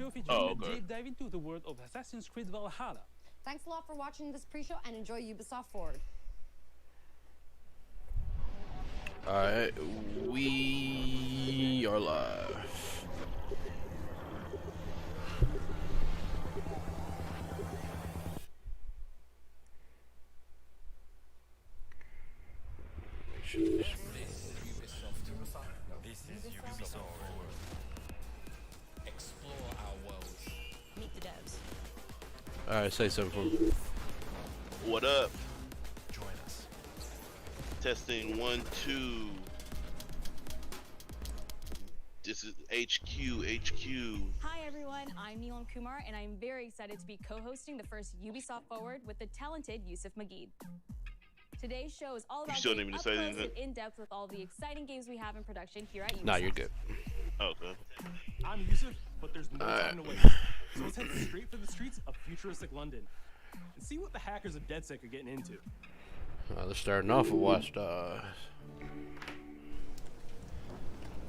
show featuring a deep dive into the world of Assassin's Creed Valhalla. Thanks a lot for watching this pre-show and enjoy Ubisoft Forward. Alright, we are live. This is Ubisoft Forward. Explore our world. Meet the devs. Alright, say something for me. What up? Join us. Testing 1, 2. This is HQ. Hi everyone, I'm Neelam Kumar and I'm very excited to be co-hosting the first Ubisoft Forward with the talented Yusuf Mageed. Today's show is all about still being need me up to say close anything? and in-depth with all the exciting games we have in production here at Ubisoft. Nah, you're good. Okay. I'm Yusuf, but there's no time to wait. So let's head straight for the streets of futuristic London and see what the hackers of DedSec are getting into. They're starting off with Watch Dogs.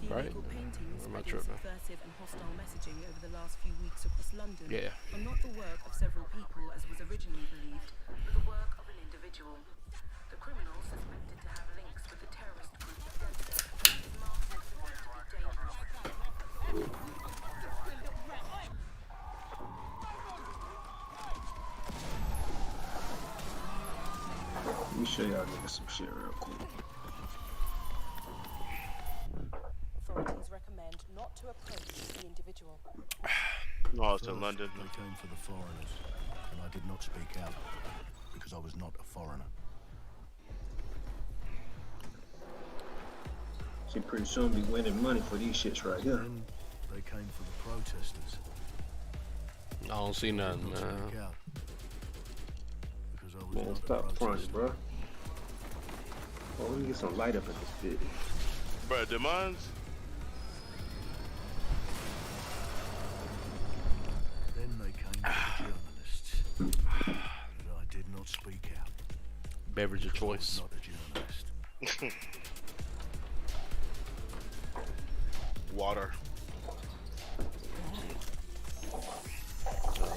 Right? Illegal paintings Or am I spreading tripping? subversive and hostile messaging over the last few weeks across London Yeah. are not the work of several people as was originally believed, but the work of an individual. The criminal suspected to have links with the terrorist group DedSec is masked as said to be dangerous. Let me show y'all niggas some shit real quick. Authorities recommend not to approach the individual. No, it's in London. They came for the foreigners, and I did not speak out because I was not a foreigner. She pretty soon be winning money for these shits right here. Then they came for the protesters. I don't see nothing, Not man. speak out because I was Man, not stop a fronting, protester. bro. Oh, let me get some light up in this bit. Bruh, the mines? Then they came for the journalists, and I did not speak out. Beverage of I was choice. not a journalist. Water.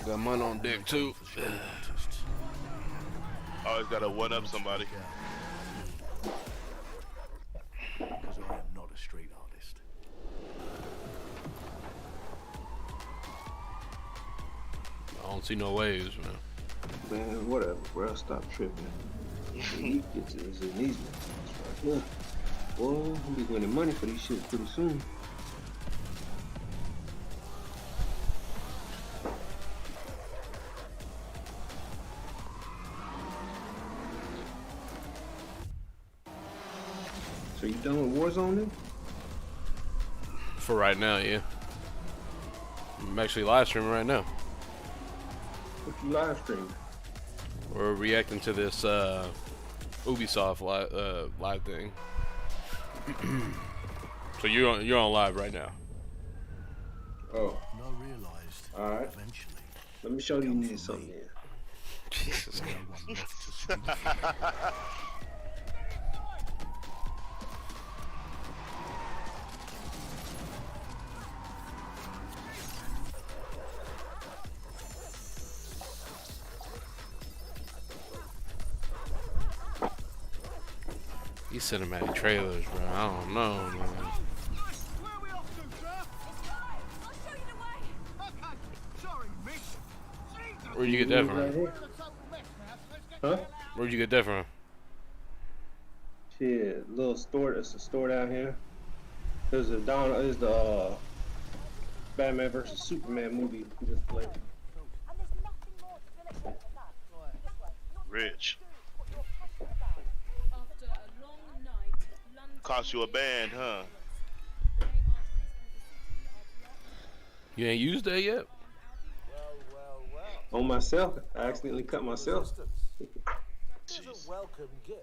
Got mine on deck too. For artists. Always gotta one up somebody. Because I am not a street artist. I don't see no waves, man. Man, whatever, bro. Stop tripping. You get to this in these motherfuckers right here. Boy, we'll be winning money for these shits pretty soon. So you done with Warzone then? For right now, yeah. I'm actually live streaming right now. What you live streaming? We're reacting to this Ubisoft live thing. So you're on live right now. Oh, And I realized alright. eventually Let me show you niggas something here. Jesus. no one left to speak for me. These cinematic trailers, bro. I don't know, man. Where'd you get that Right from? here. Huh? Where'd you get that from? Shit, little store. It's a store down here. There's the Batman versus Superman movie we just played. Rich. After a long night, London Cost you a band, huh? You ain't used that yet? On myself, I accidentally cut myself. Jeez. Welcome gift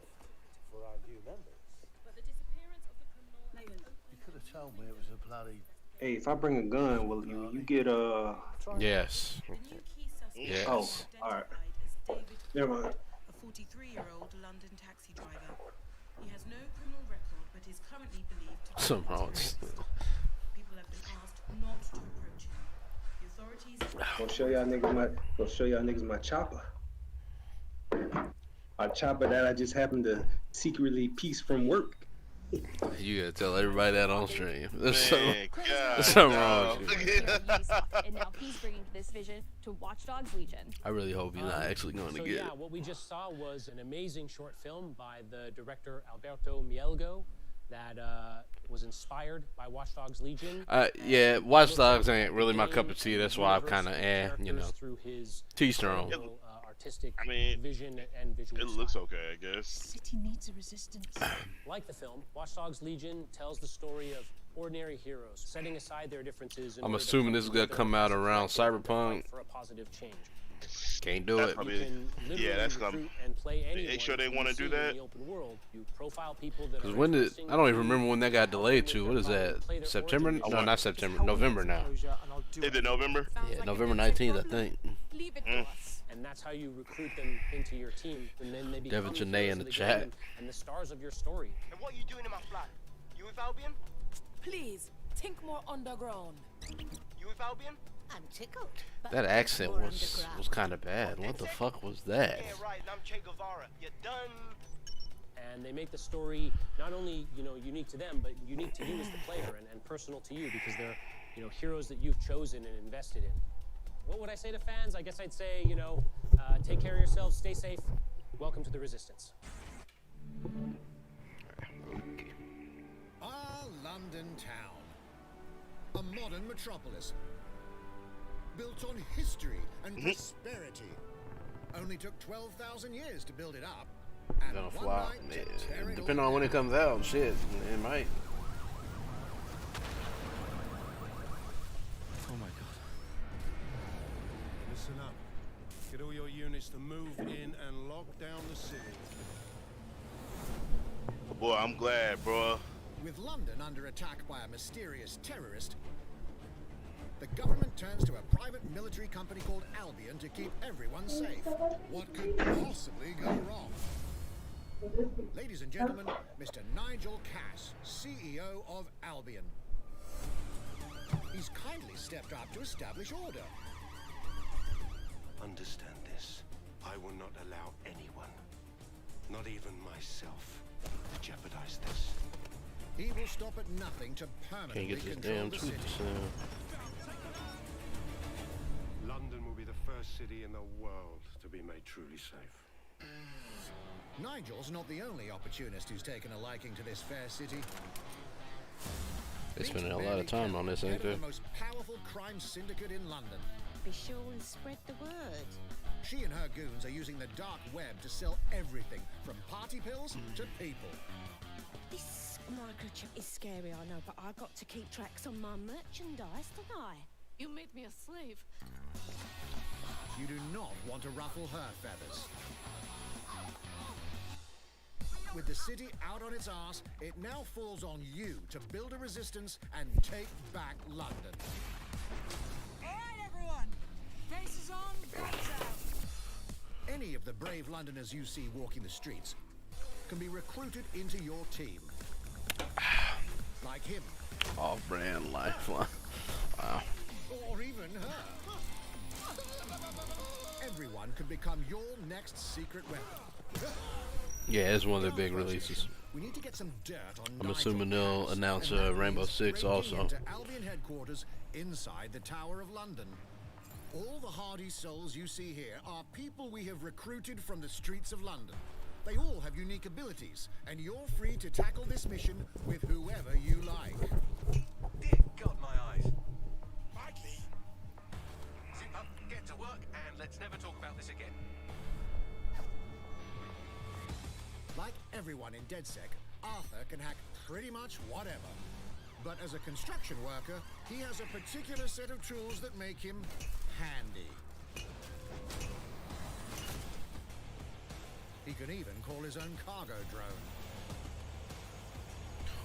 for our new members. But the disappearance of the criminal You could have told me it was a bloody... Hey, if I bring a gun, will you get Yes. The new key suspect Yes. Oh, was alright. identified as David, Never mind. a 43-year-old London taxi driver. He has no criminal record, but is currently believed to be Somehow it's People have been asked not to approach him. The authorities Gonna show y'all niggas my chopper. My chopper that I just happened to secretly piece from work. You gotta tell everybody that on stream. There's Man, something wrong with you. And now he's bringing this vision to Watch Dogs Legion. I really hope he's not actually going to So get yeah, it. what we just saw was an amazing short film by the director Alberto Mielgo that was inspired by Watch Dogs Legion. Yeah, Watch Dogs ain't really my cup of tea. That's why I'm kind of you know. Through his Teach their own. artistic I mean, vision and visual it looks style. okay, I guess. City needs a resistance. Like the film, Watch Dogs Legion tells the story of ordinary heroes setting aside their differences. I'm assuming this is gonna come out around Cyberpunk. For a positive change. Can't do it. Yeah, that's gonna. They sure they want to do that. Because when did I don't even remember when that got delayed to. What is that? September? No, not September. November now. Is it November? Yeah, November 19th, I think. Leave it to us. And that's how you recruit them into your team, and then they become Devin Janae in the game chat. and the stars of your story. And what are you doing in my flat? You with Albion? Please, think more underground. You with Albion? I'm tickled. That accent was kind of bad. What the fuck was that? Yeah, right. I'm Che Guevara. You're done. And they make the story not only unique to them, but unique to you as the player and personal to you because they're heroes that you've chosen and invested in. What would I say to fans? I guess I'd say take care of yourselves, stay safe. Welcome to the Resistance. Our London town, a modern metropolis, built on history and prosperity. Only took 12,000 years to build it up. And Gonna one fly. night to tear it Depending all on when it down. comes out, shit, it might. Oh my god. Listen up. Get all your units to move in and lock down the city. Boy, I'm glad, bro. With London under attack by a mysterious terrorist, the government turns to a private military company called Albion to keep everyone safe. What could possibly go wrong? Ladies and gentlemen, Mr. Nigel Cass, CEO of Albion. He's kindly stepped up to establish order. Understand this. I will not allow anyone, not even myself, to jeopardize this. He will stop at nothing to Can't permanently get this control damn the tweet city. to sound. London will be the first city in the world to be made truly safe. Nigel's not the only opportunist who's taken a liking to this fair city. They spending a lot of time on this, ain't Head of they? the most powerful crime syndicate in London. Be sure and spread the word. She and her goons are using the dark web to sell everything from party pills to people. This microchip is scary, I know, but I got to keep tracks on my merchandise, don't I? You made me a slave. You do not want to ruffle her feathers. With the city out on its arse, it now falls on you to build a resistance and take back London. All right, everyone. Faces on, guns out. Any of the brave Londoners you see walking the streets can be recruited into your team. Like him. Off-brand lifeline. Wow. Or even her. Everyone can become your next secret weapon. Yeah, it's one of their big releases. We need to get some dirt on I'm Nigel assuming they'll Cass, announce and that Rainbow means Six breaking also. into Albion headquarters inside the Tower of London. All the hardy souls you see here are people we have recruited from the streets of London. They all have unique abilities, and you're free to tackle this mission with whoever you like. Dear God, my eyes. Badly. Zip up, get to work, and let's never talk about this again. Like everyone in DedSec, Arthur can hack pretty much whatever. But as a construction worker, he has a particular set of tools that make him handy. He can even call his own cargo drone.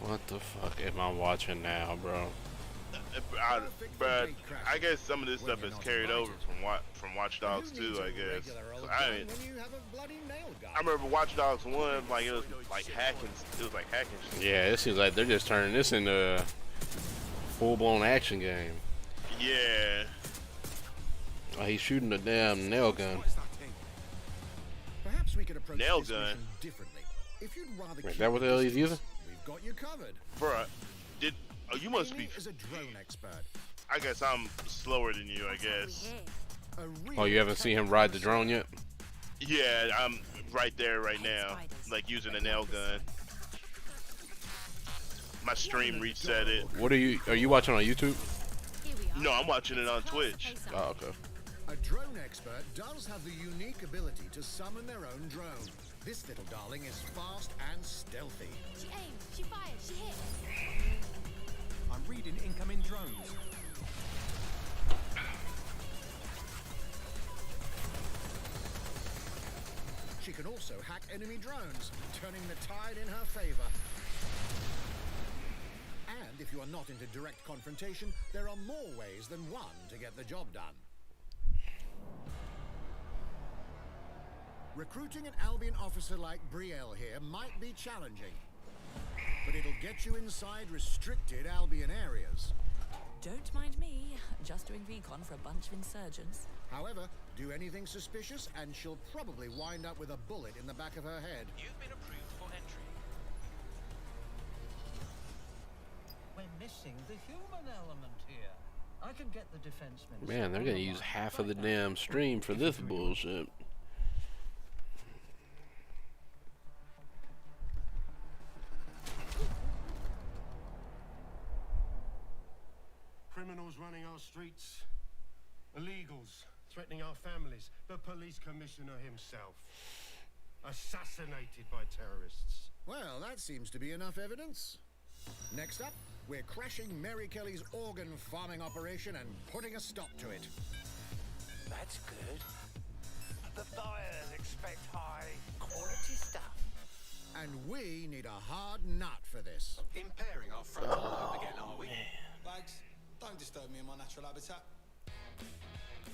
What the fuck am I watching now, bro? But I guess some of this stuff is carried over from Watch Dogs 2, I guess. I remember Watch Dogs 1, like it was like hacking. It was like hacking shit. Yeah, it seems like they're just turning this into a full-blown action game. Yeah. Oh, he's shooting a damn nail gun. Perhaps we could approach Nail this gun. mission differently. If you'd rather Is keep that what the hell he's distance, using? we've got you covered. Bruh, you must Amy be. is a drone expert. I guess I'm slower than you. I guess. Oh, you haven't seen him ride the drone yet? Yeah, I'm right there right now, like using a nail gun. My stream reset it. What are you watching on YouTube? No, I'm watching it on Twitch. Oh, okay. A drone expert does have the unique ability to summon their own drone. This little darling is fast and stealthy. She aimed, she fired, she hit. I'm reading incoming drones. She can also hack enemy drones, turning the tide in her favor. And if you are not into direct confrontation, there are more ways than one to get the job done. Recruiting an Albion officer like Brielle here might be challenging, but it'll get you inside restricted Albion areas. Don't mind me, just doing recon for a bunch of insurgents. However, do anything suspicious and she'll probably wind up with a bullet in the back of her head. You've been approved for entry. We're missing the human element here. I can get the defense minister. Man, they're gonna use half of the damn stream for this bullshit. Criminals running our streets, illegals threatening our families, the police commissioner himself, assassinated by terrorists. Well, that seems to be enough evidence. Next up, we're crashing Mary Kelly's organ farming operation and putting a stop to it. That's good. The buyers expect high quality stuff. And we need a hard nut for this. Impairing our frontal lobe again, are we? Bags, don't disturb me in my natural habitat.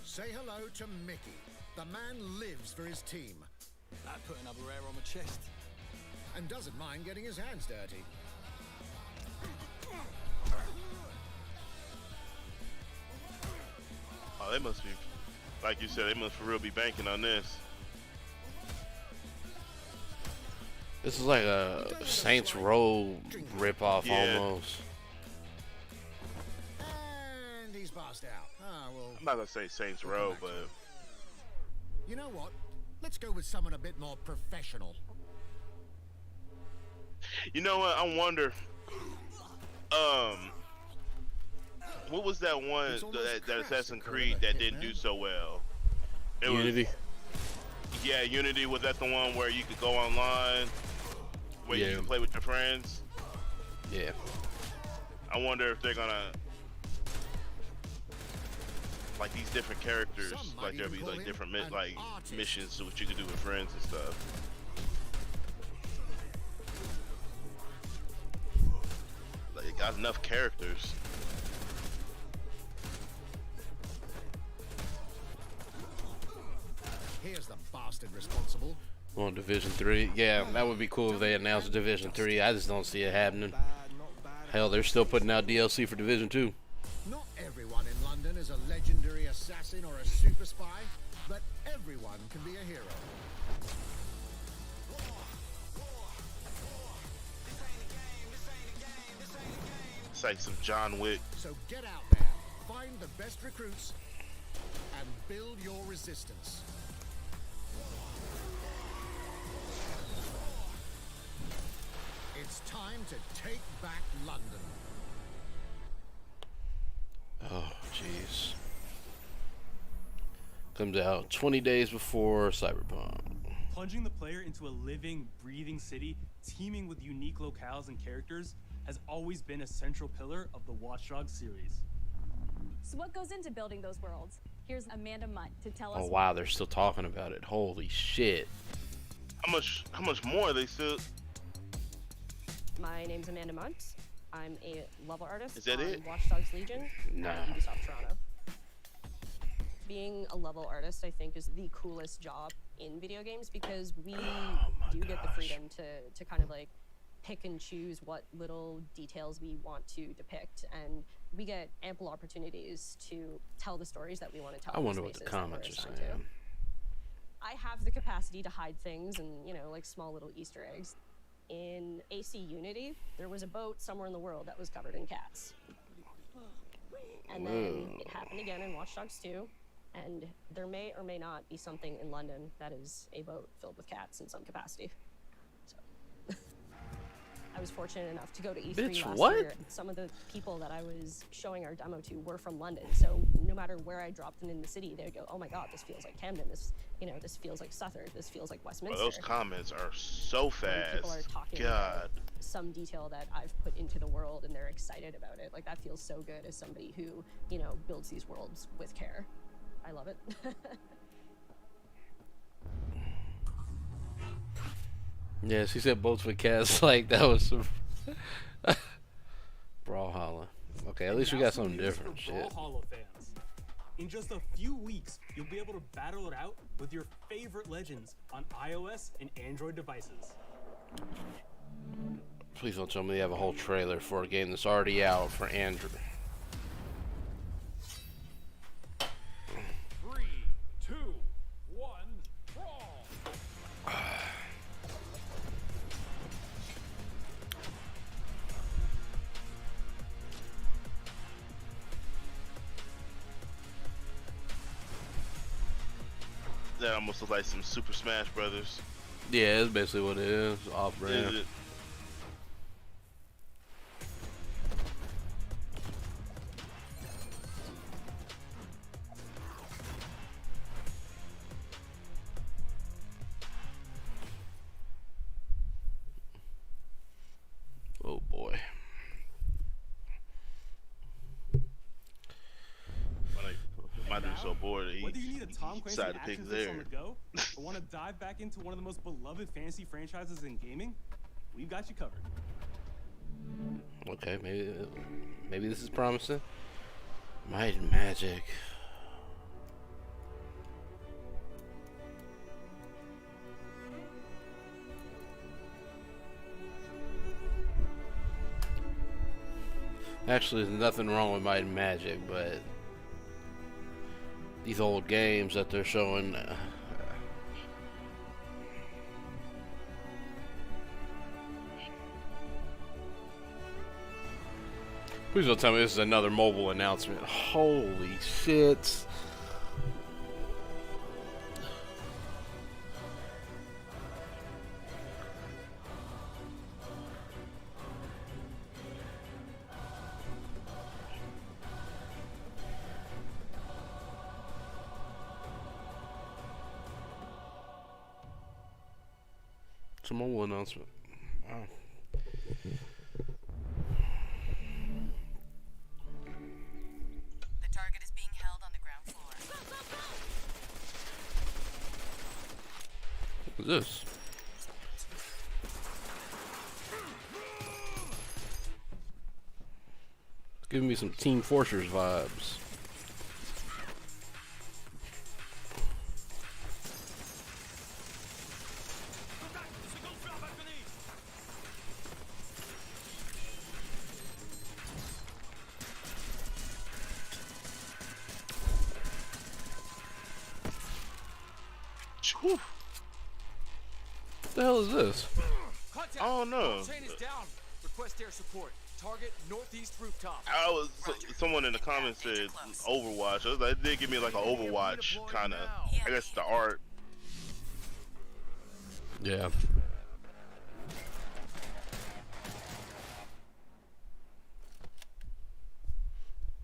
Say hello to Mickey. The man lives for his team. That put another hair on my chest. And doesn't mind getting his hands dirty. Oh, they must be, like you said, they must for real be banking on this. This is like a Saints Row ripoff almost. And he's passed out. Ah, well. I'm not gonna say Saints Row, but you know what? Let's go with someone a bit more professional. you know what? I wonder. What was that one that Assassin's Creed that didn't do so well? It Unity. Yeah, Unity. Was that the one where you could go online, where you can play with your friends? Yeah. I wonder if they're gonna like these different characters, like there'll be like different missions to what you can do with friends and stuff. Like it got enough characters. Here's the bastard responsible. On Division 3. Yeah, that would be cool if they announced Division 3. I just don't see it happening. Hell, they're still putting out DLC for Division 2. Not everyone in London is a legendary assassin or a super spy, but everyone can be a hero. It's like some John Wick. So get out there, find the best recruits, and build your resistance. It's time to take back London. Oh, jeez. Comes out 20 days before Cyberpunk. Plunging the player into a living, breathing city teeming with unique locales and characters has always been a central pillar of the Watch Dogs series. So what goes into building those worlds? Here's Amanda Munt to tell us. Oh wow, they're still talking about it. Holy shit. How much more are they still? My name's Amanda Munt. I'm a level artist Is that on it? Watch Dogs Legion Nah. at Ubisoft Toronto. Being a level artist, I think, is the coolest job in video games because we do get the freedom to kind of like pick and choose what little details we want to depict, and we get ample opportunities to tell the stories that we want to tell. I in wonder what the spaces that we're comments are assigned saying. to. I have the capacity to hide things and, you know, like small little Easter eggs. In AC Unity, there was a boat somewhere in the world that was covered in cats. And then it happened again in Watch Dogs 2, and there may or may not be something in London that is a boat filled with cats in some capacity. So I was fortunate enough to go to E3 Bitch, last what? year. Some of the people that I was showing our demo to were from London, so no matter where I dropped them in the city, they'd go, "Oh my God, this feels like Camden. This, you know, this feels like Southwark. This feels like Westminster." Those comments are so fast. People are talking God. about some detail that I've put into the world, and they're excited about it. Like, that feels so good as somebody who, you know, builds these worlds with care. I love it. Yeah, she said boats with cats. Like, that was some Brawlhalla. Okay, at least we got something different. Shit. Brawlhalla fans. In just a few weeks, you'll be able to battle it out with your favorite legends on iOS and Android devices. Please don't tell me they have a whole trailer for a game that's already out for Android. 3, 2, 1, brawl. That almost looks like some Super Smash Brothers. Yeah, that's basically what it is. Off-brand. Is it? Oh boy. My dude's so bored that he Whether you need a Tom Clancy decided to pick action fix on there. the go, or want to dive back into one of the most beloved fantasy franchises in gaming, we've got you covered. Okay, maybe this is promising. Might and Magic. Actually, there's nothing wrong with Might and Magic, but these old games that they're showing. Please don't tell me this is another mobile announcement. Holy shit. It's a mobile announcement. Wow. The target is being held on the ground floor. What's this? It's giving me some Team Fortress vibes. Whew. What the hell is this? Contact. Oh no. Chain is down. Request air support. Target northeast rooftop. Someone in the comments said Overwatch. I was like, it did give me like an Overwatch kind of. I guess the art. Yeah.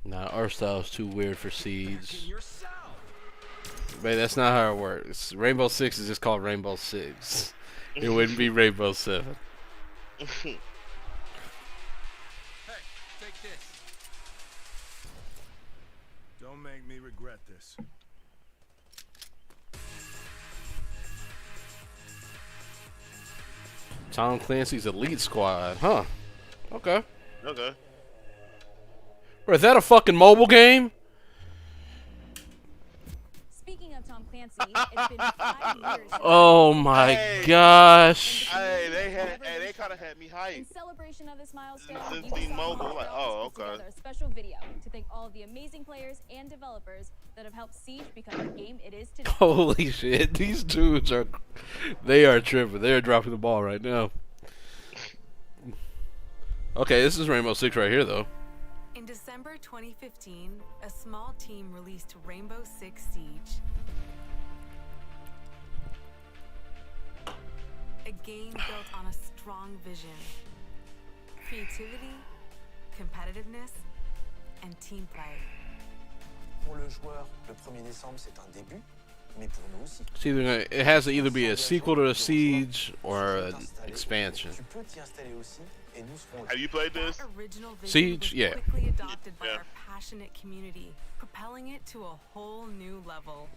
Nah, our style is too weird for Seeds. But that's not how it works. Rainbow Six is just called Rainbow Six. It wouldn't be Rainbow 7. Hey, take this. Don't make me regret this. Tom Clancy's Elite Squad, huh? Okay. Okay. Bro, is that a fucking mobile game? Speaking of Tom Clancy, it's been 5 years. Oh my gosh. Hey, they kind of had me hyped. In celebration of this milestone, Since Ubisoft T-Mobile, like, oh, put okay. together a special video to thank all of the amazing players and developers that have helped Siege become the game it is today. Holy shit, these dudes are, they are tripping. They are dropping the ball right now. Okay, this is Rainbow Six right here, though. In December 2015, a small team released Rainbow Six Siege. A game built on a strong vision, creativity, competitiveness, and team play. Pour le joueur, le 1er décembre, c'est un début, mais pour nous aussi. It's either gonna, it has to either be a sequel to Siege or an expansion. Tu peux t'y installer aussi, et nous serons là. Have you played this? That original vision Siege? was Yeah. quickly adopted by our passionate community, propelling it to a whole new level.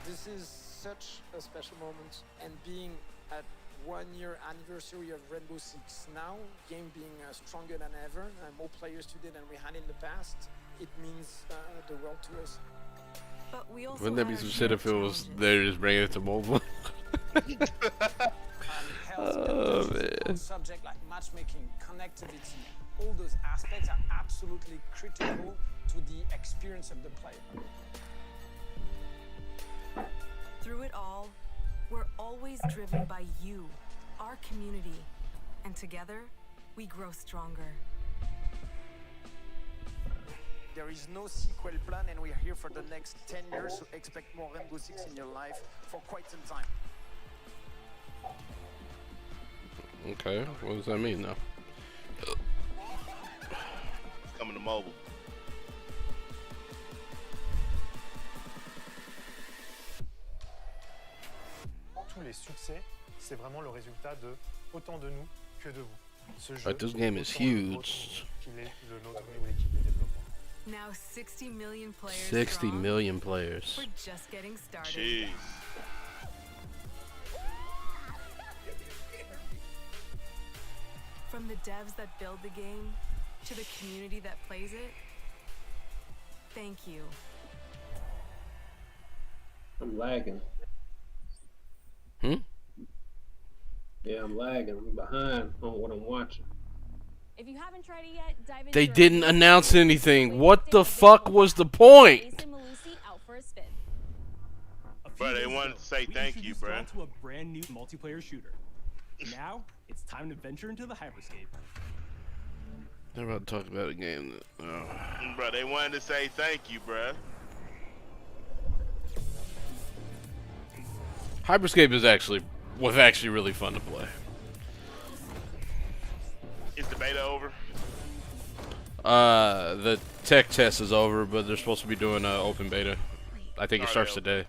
This is such a special moment, and being at 1 year anniversary of Rainbow Six now, game being stronger than ever, more players today than we had in the past, it means the world to us. But we also Wouldn't that be some shit if it was they're just bringing it to mobile? Oh man. Subject like matchmaking, connectivity, all those aspects are absolutely critical to the experience of the player. Through it all, we're always driven by you, our community, and together, we grow stronger. There is no sequel plan, and we're here for the next 10 years, so expect more Rainbow Six in your life for quite some time. Okay, what does that mean now? Coming to mobile. Tous les succès, c'est vraiment le résultat de autant de nous que de vous. Ce jeu, Like, this game is autant le huge. vôtre qu'il est le nôtre ou l'équipe de développement. Now 60 million players 60 strong, million players. we're just getting started. Jeez. From the devs that build the game to the community that plays it, thank you. I'm lagging. Hmm? Yeah, I'm lagging. I'm behind on what I'm watching. If you haven't tried it yet, dive into They our didn't Rainbow announce Six anything. What the fuck was the point? Jason Malusi out for a spin. Bro, they wanted to say thank you, bro. To a brand new multiplayer shooter. Now it's time to venture into the hyperscape. They're about to talk about a game that. Bro, they wanted to say thank you, bro. Hyperscape was actually really fun to play. Is the beta over? The tech test is over, but they're supposed to be doing open beta. I think it starts today.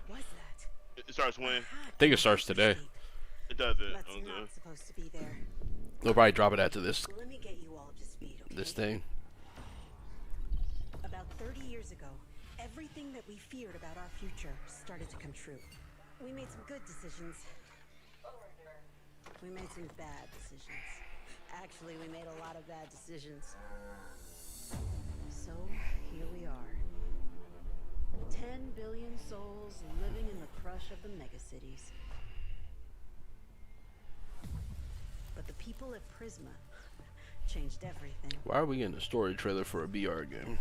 It starts when? I think it starts today. It does it. Let's not supposed to be there. They'll probably drop it after this. Let me get you all up to speed, okay? This thing. About 30 years ago, everything that we feared about our future started to come true. We made some good decisions. We made some bad decisions. Actually, we made a lot of bad decisions. So, here we are. 10 billion souls living in the crush of the megacities. But the people at Prisma changed everything. Why are we getting a story trailer for a VR game?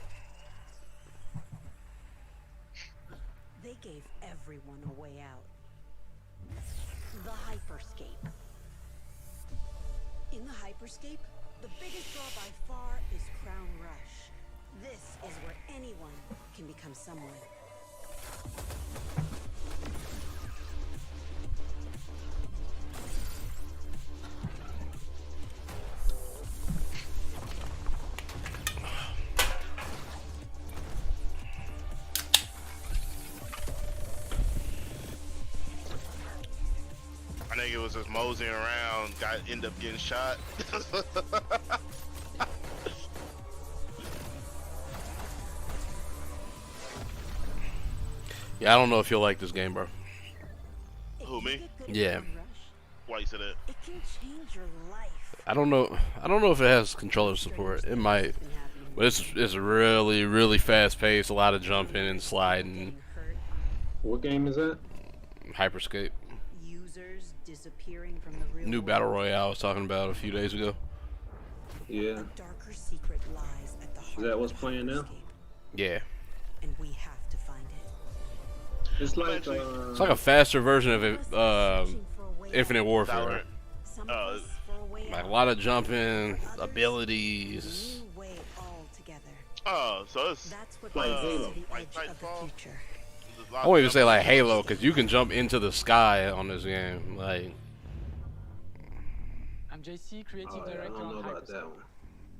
They gave everyone a way out. The Hyperscape. In the Hyperscape, the biggest draw by far is Crown Rush. This is where anyone can become someone. I think it was just moseying around, end up getting shot. Yeah, I don't know if you'll like this game, bro. Who, me? Yeah. Why slice of that. It can change your life. I don't know if it has controller support. It might. But it's really, really fast paced, a lot of jumping and sliding. What game is that? Hyperscape. Users disappearing from the real New world. battle royale I was talking about a few days ago. Yeah. Darker secret lies at the heart Is that what's playing now? Yeah. and we have to find it. It's like It's like a faster version of it, Infinite Warfare. Like a lot of jumping, abilities. Oh, so it's like Titanfall. I won't even say like Halo, because you can jump into the sky on this game. Like, I'm JC, creative I director don't know on about that one.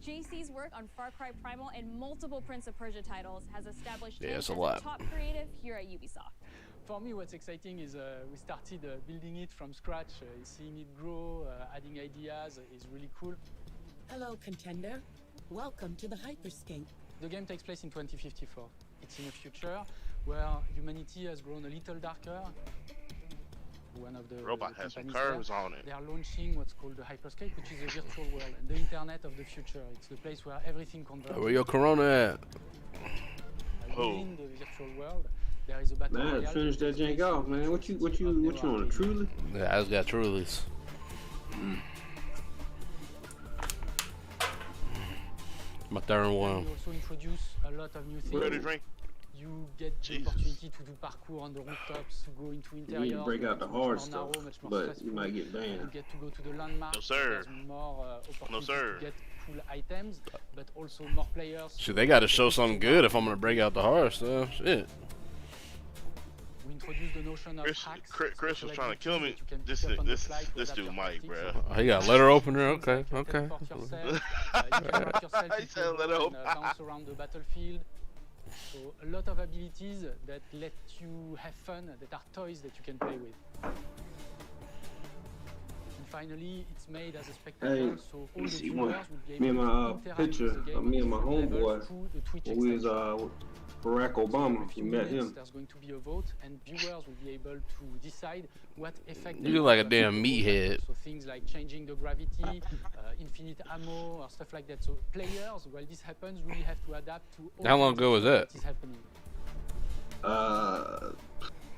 JC's work on Far Cry Primal and multiple Prince of Persia titles has established Yeah, him it's as a lot. top creative here at Ubisoft. For me, what's exciting is we started building it from scratch, seeing it grow, adding ideas is really cool. Hello, contender. Welcome to the Hyperscape. The game takes place in 2054. It's in a future where humanity has grown a little darker. One of the Robot has some companies curves there, on it. They are launching what's called the Hyperscape, which is a virtual world and the internet of the future. It's the place where everything converges. where your Corona at? Within the virtual world, there is a battle Man, royale. finish that jank off, man. What you on a Truly? Yeah, I just got Trulies. My third one. You also introduce a lot of new things. Ready to drink? You get the opportunity to do parkour on the rooftops, to go into interiors. You need to break out the much more hard narrow, stuff, much more but stressful. you might get banned. You get to go to the landmarks. No, sir. There's more opportunities No, sir. to get cool items, but also more players. Shit, they got to show something good if I'm gonna break out the hard stuff. Shit. We introduced the notion of hacks. Chris was trying to kill me. This dude Mike, bro. Oh, he got a letter opener. Okay, okay. You can wrap yourself He said into letter and, opener. bounce around the battlefield. So a lot of abilities that let you have fun, that are toys that you can play with. And finally, it's made as a spectacle, Hey, so all you the see viewers one. will be Me able and to my interact picture with the game of me and my on different levels homeboy, through the Twitch when we was extension. Barack Obama. In a You few met minutes, him. there's going to be a vote, and viewers will be able to decide what effect. You look like a damn meathead. So things like changing the gravity, infinite ammo, or stuff like that. So players, while this happens, really have to adapt to. All How long kinds ago of was stuff that? is happening.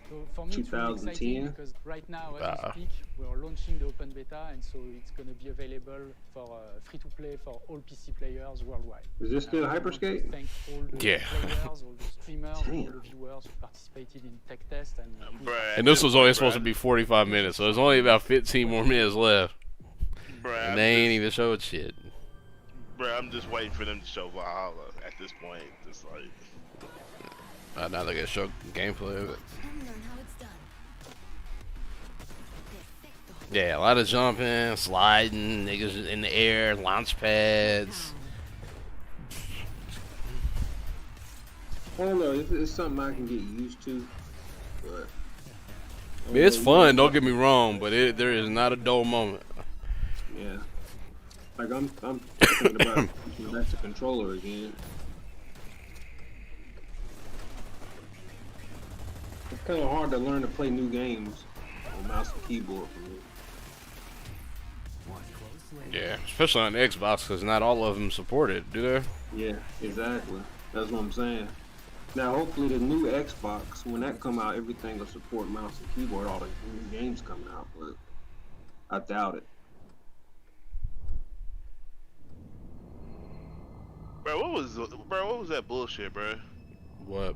So for me, it's really 2010. exciting because right now, as we speak, we're launching the open beta, and so it's going to be available for free-to-play for all PC players worldwide. Is this still I want to Hyperscape? thank all the Yeah. players, all the streamers, all Damn. the viewers who participated in tech test, and And this was only supposed to be 45 minutes, so there's only about 15 more minutes left. Bruh, And they ain't even showed shit. Bro, I'm just waiting for them to show Valhalla at this point. Just like, Now they gotta show gameplay of it. Yeah, a lot of jumping, sliding, niggas in the air, launch pads. I don't know. It's something I can get used to, but I mean, it's fun, don't get me wrong, but there is not a dull moment. yeah. Like I'm thinking about switching back to controller again. It's kind of hard to learn to play new games on mouse and keyboard for me. Yeah, especially on Xbox, because not all of them support it, do they? Yeah, exactly. That's what I'm saying. Now, hopefully, the new Xbox, when that come out, everything will support mouse and keyboard. All the new games coming out, but I doubt it. bro, what was that bullshit, bro? What?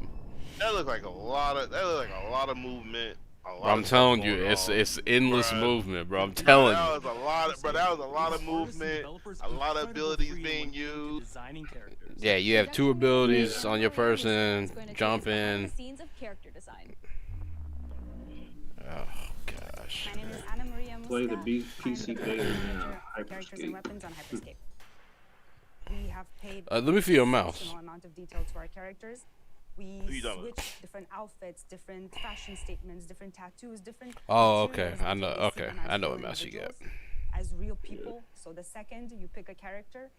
That looked like a lot of movement. I'm telling you, it's endless movement, bro. I'm telling you. That was a lot of movement, a lot of abilities being used. Designing characters. Yeah, you have two abilities on your person, jumping. Scenes of character design. Oh gosh. My name is Anna Maria Musca. Play the PC beta now. Characters and weapons on Hyperscape. We have paid Let me feel your mouse. a small amount of detail to our characters. We switch different outfits, different fashion statements, different tattoos, different. Oh, okay. materials I know. until we see Okay, them as I know real what mouse you get. individuals, as real people. So the second you pick a character,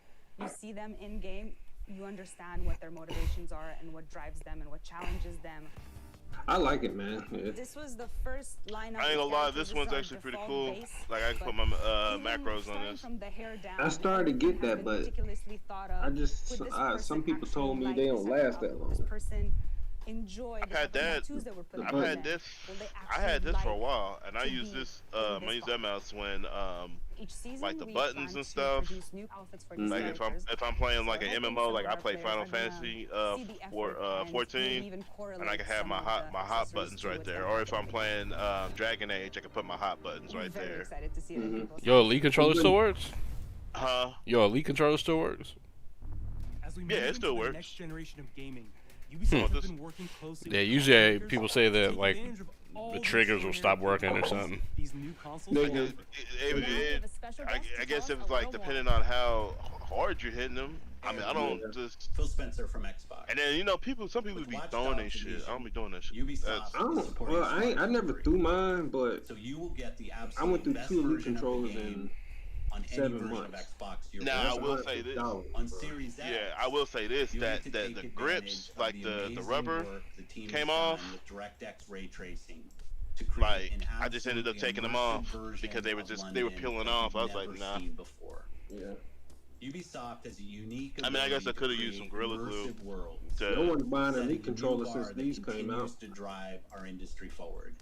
you see them in game, you understand what their motivations are and what drives them and what challenges them. I like it, man. Yeah. This was the first lineup. I ain't gonna of lie, characters. this one's is our actually pretty default cool. base, Like I can put but my even macros on starting this. from the hair down, I started to everything get has that, been but meticulously thought of. I just Would this some person people actually told me like they the don't second last that outfit? Would this long. person enjoy I've the had type of that. tattoos that were put I've on had them? this. Will they I had actually this for a like while, and I to use be this. in I this use that mouse when Each season, like the we buttons plan and to stuff. produce new outfits for these Like if I'm playing like an MMO, like I play Final Fantasy 14, and I can have my hot buttons right there. Or if I'm playing Dragon Age, I can put my hot buttons right there. Excited to see it in people's Yo, Elite controller still works? Huh? Yo, Elite controller still works? As we Yeah, move it still into the works. next generation of gaming, Ubisoft has been working closely Yeah, with usually console people makers say to that take like advantage of all the the triggers will stop working or extraordinary something. these new consoles I guess if it's like depending on how hard you're hitting them. I mean, I don't just Phil Spencer from Xbox. And then some people be throwing that shit. I don't be doing that shit. Ubisoft I don't. Well, I never threw mine, but so you will get the I absolute went through best 2 Elite version of the controllers game in on any 7 version months. of Xbox. Now I will say this. On Series X. Yeah, I will say this. you That need to take the advantage grips, of like the amazing rubber, work the team came has off. done with DirectX ray tracing to create Like an I just ended up absolutely taking them immersive off version because they were of just London peeling that off. you've I was like, never nah. seen before. Yeah. Ubisoft has a unique I mean, I guess I ability could have to used some create Gorilla Glue. immersive worlds, No one's buying an setting Elite a controller new since bar that these came continues out. to drive our industry forward.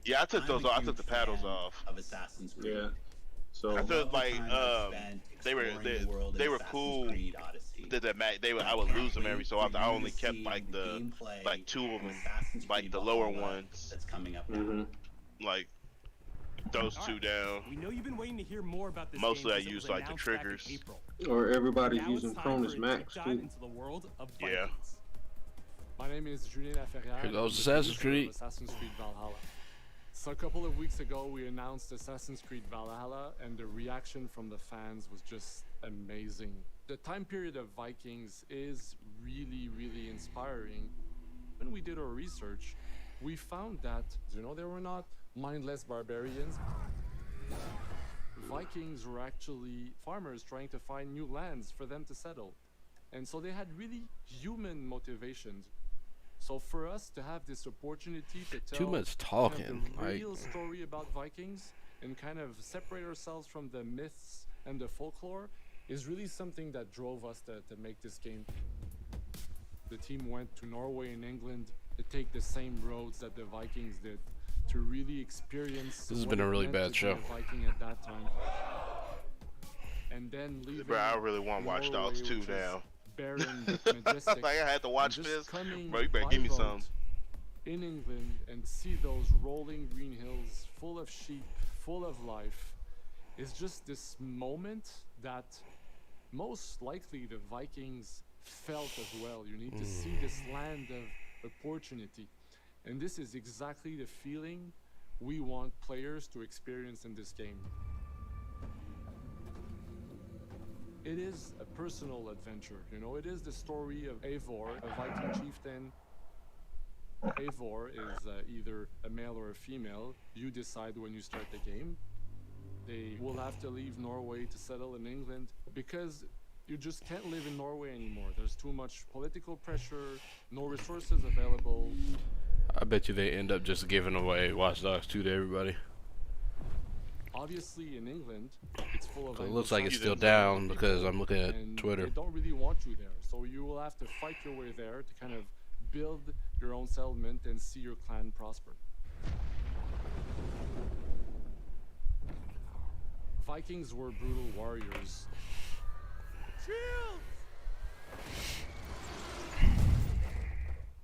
Yeah, I took I'm those a off. I took huge the paddles fan off. of Assassin's Creed. Yeah. So I thought like spent they were exploring the world in they were Assassin's cool. Creed Odyssey. I would lose them every so often. I only kept like the like 2 of them, like the lower ones. That's coming up Mm-hmm. Like those 2 down. We know you've been waiting to hear more about this Mostly I game 'cause it use was like the announced back in triggers. April. Or everybody's Now it's using time Cronus for a Max deep dive too. into the world of Yeah. Vikings. My name is Julien Laferrière. Here goes I'm the Assassin's producer of Creed. Assassin's Creed Valhalla. So a couple of weeks ago, we announced Assassin's Creed Valhalla, and the reaction from the fans was just amazing. The time period of Vikings is really, really inspiring. When we did our research, we found that, they were not mindless barbarians. Vikings were actually farmers trying to find new lands for them to settle. And so they had really human motivations. So for us to have this opportunity to tell Too much talking, the like- real story about Vikings and kind of separate ourselves from the myths and the folklore is really something that drove us to make this game. The team went to Norway and England to take the same roads that the Vikings did to really experience. This has what been a it really meant bad to be a show. Viking at that time. And then leaving Bro, I really want Watch Dogs 2 which is now. barren but majestic. Like I had to watch and just this. coming Bro, you better by give me boat some. in England and see those rolling green hills full of sheep, full of life, is just this moment that most likely the Vikings felt as well. You need to see this land of opportunity. And this is exactly the feeling we want players to experience in this game. It is a personal adventure, it is the story of Eivor, a Viking chieftain. Eivor is either a male or a female. You decide when you start the game. They will have to leave Norway to settle in England because you just can't live in Norway anymore. There's too much political pressure, no resources available. I bet you they end up just giving away Watch Dogs 2 to everybody. Obviously, in England, it's full of. So it looks like it's still down because I'm looking at and Twitter. They don't really want you there, so you will have to fight your way there to kind of build your own settlement and see your clan prosper. Vikings were brutal warriors.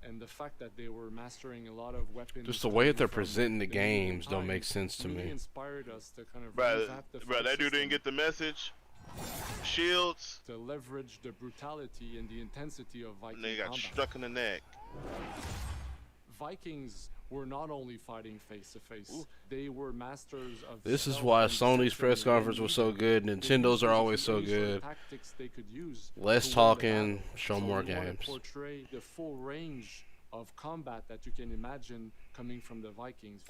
And the fact that they were mastering a lot of weapons. Just the way that they're from presenting the medieval games don't times make sense to really me. inspired us to kind of Bro, revamp the bro, fight that dude didn't system, get the message. Shields. to leverage the brutality and the intensity of Viking They got combat. struck in the neck. Vikings were not only fighting face to face; they were masters of. This is stealth why and Sony's deception press and conference was so good. they Nintendo's used are always so any sort of good. tactics they could use Less to win the talking, battle. show So more we wanna games. Portray the full range of combat that you can imagine coming from the Vikings.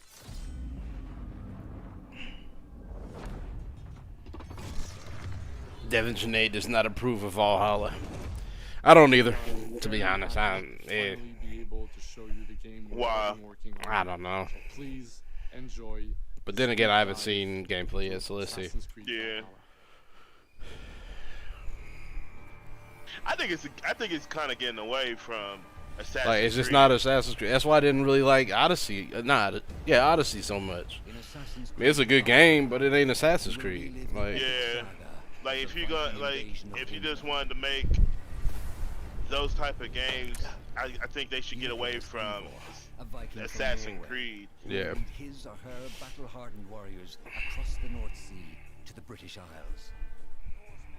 Devin Janae does not approve of Valhalla. I don't either, to be honest. Finally be able able to show you the game we're Wow. working on. I don't know. So please enjoy. But then again, I haven't seen gameplay yet, so let's see. Assassin's Creed Yeah. Valhalla. I think it's kind of getting away from Assassin's Like, it's just Creed. not Assassin's Creed. That's why I didn't really like Odyssey. Odyssey so much. I mean, it's a good game, but it ain't Assassin's Creed. Like, Yeah, like if you just wanted to make those type of games, I think they should get away from Assassin's Creed. Yeah. His or her battle-hardened warriors across the North Sea to the British Isles.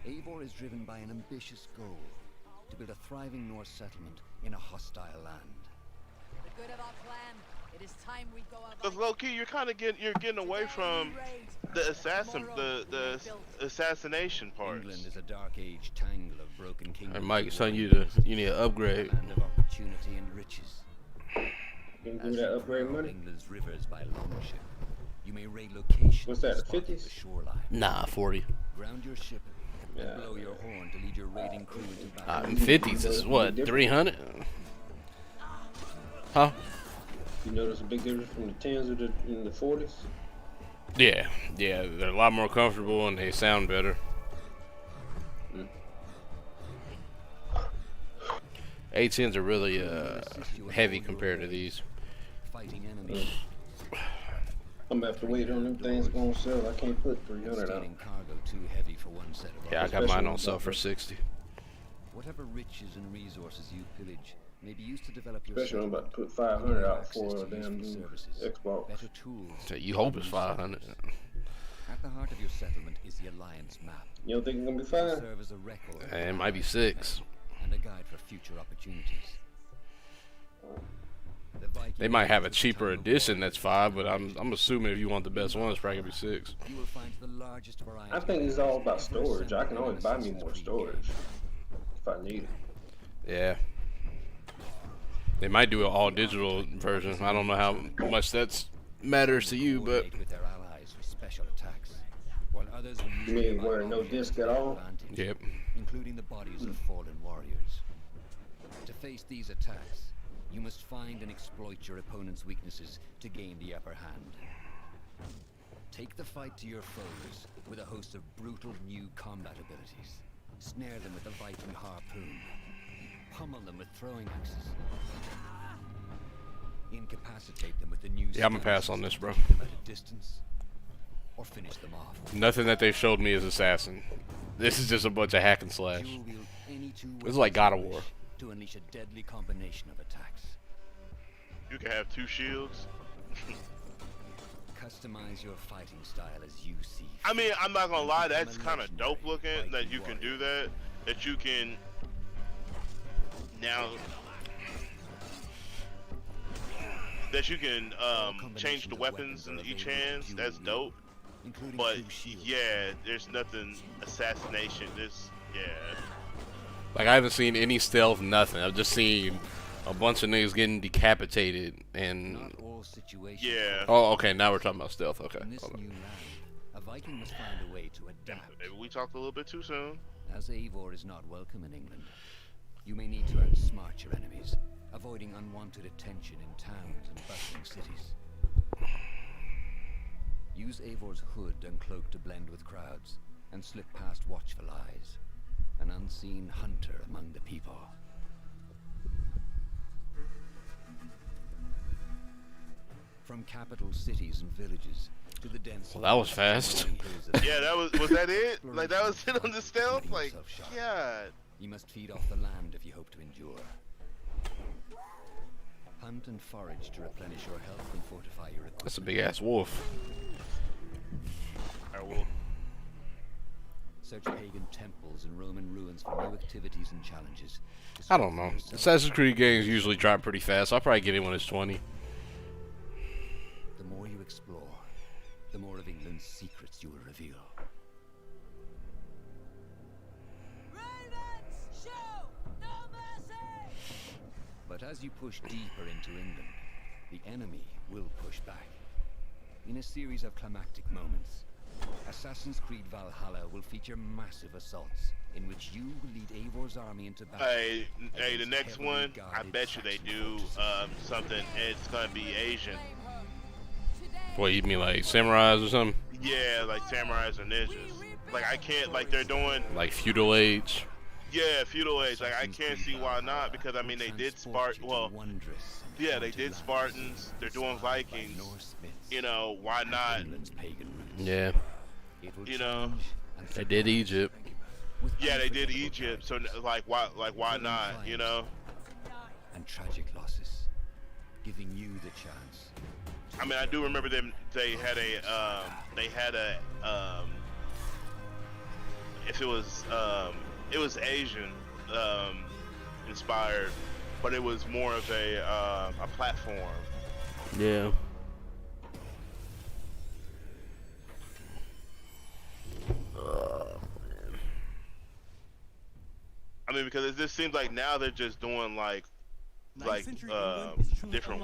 Eivor is driven by an ambitious goal to build a thriving Norse settlement in a hostile land. For the good of our clan, it is time we go about. Cause low key, you're getting away from the assassination parts. England is a dark age tangle of broken kingdoms. and Mike's telling you need to upgrade. Land of opportunity and riches. You can As do you that upgrade prowl money. England's rivers by longship, you may raid locations. What's that, the spotted 50s? the shoreline. Nah, 40. Ground your ship and Yeah. blow your horn to lead your raiding crew into battle. In 50s is what, 300? Huh? You notice a big difference from the 10s in the 40s? Yeah, they're a lot more comfortable and they sound better. A10s are really heavy compared to these. Fighting enemies. I'm gonna have to wait on them things gonna sell. I can't put 300 out. Stealing cargo too heavy for one set of Yeah, I got mine on sale for 60. Whatever riches and resources you pillage may be used to develop your Especially when I'm about to put 500 out for a damn new Xbox. better tools. So you hope it's 500. At the heart of your settlement is the Alliance map. You don't think it's gonna be To 5? serve as a record of It might be 6. and a guide for future opportunities. The Viking They might have a Age is cheaper time of edition war. that's 5, but I'm assuming if you want the best one, it's probably gonna be 6. You will find the largest variety. I think it's all about storage. I can always buy me more storage if I need it. Yeah. They might do an all digital version. I don't know how much that matters to you, but Coordinate with their allies for special attacks, while others will use You mean nearby where no objects disc to at their all? advantage, Yep. including the bodies of fallen warriors. To face these attacks, you must find and exploit your opponent's weaknesses to gain the upper hand. Take the fight to your foes with a host of brutal new combat abilities. Snare them with a Viking harpoon. Pummel them with throwing axes. Incapacitate them with the new Yeah, I'm gonna stun pass on this, system bro. to keep them at a distance, or finish them off. nothing that they showed me is Assassin. This is just a bunch of hack and slash. You will wield any two This is like God of weapons you War. wish to unleash a deadly combination of attacks. You can have 2 shields. Customize your fighting style as you see. I mean, I'm not gonna lie, that's kind of dope looking that you can do that. That you can now. That you can change the weapons in each hand. That's dope. But yeah, there's nothing assassination. Yeah. Like, I haven't seen any stealth, nothing. I've just seen a bunch of niggas getting decapitated and. Not all situations. Yeah. Oh, okay. Now we're talking about stealth. Okay. In this hold on. new land, a Viking must find a way to adapt. Maybe we talked a little bit too soon. As Eivor is not welcome in England, you may need to outsmart your enemies, avoiding unwanted attention in towns and bustling cities. Use Eivor's hood and cloak to blend with crowds, and slip past watchful eyes, an unseen hunter among the people. From capital cities and villages to the dense. Well, that was fast. Yeah, was that it? Like that was it on the stealth? Like, God. You must feed off the land if you hope to endure. Hunt and forage to replenish your health and fortify your equipment. That's a big ass wolf. I will. Search pagan temples and Roman ruins for new activities and challenges. I don't know. Assassin's Creed games usually drop pretty fast. I'll probably get it when it's 20. The more you explore, the more of England's secrets you will reveal. But as you push deeper into England, the enemy will push back. In a series of climactic moments, Assassin's Creed Valhalla will feature massive assaults in which you will lead Eivor's army into battle. Hey, the against next heavily one, I guarded bet you they Saxon do fortresses. something. It's gonna be Asian. What, you mean like samurais or something? Yeah, like samurais or ninjas. Like I can't, like they're doing. Like feudal age? Yeah, feudal age. Like I can't see why not, because I mean they did Well, yeah, they did Spartans. They're doing Vikings. You know, why not? Yeah. You know. They did Egypt. Yeah, they did Egypt. So like why not? You know. And tragic losses, giving you the chance. I mean, I do remember them. They had a if it was Asian inspired, but it was more of a platform. Yeah. I mean, because it just seems like now they're just doing like different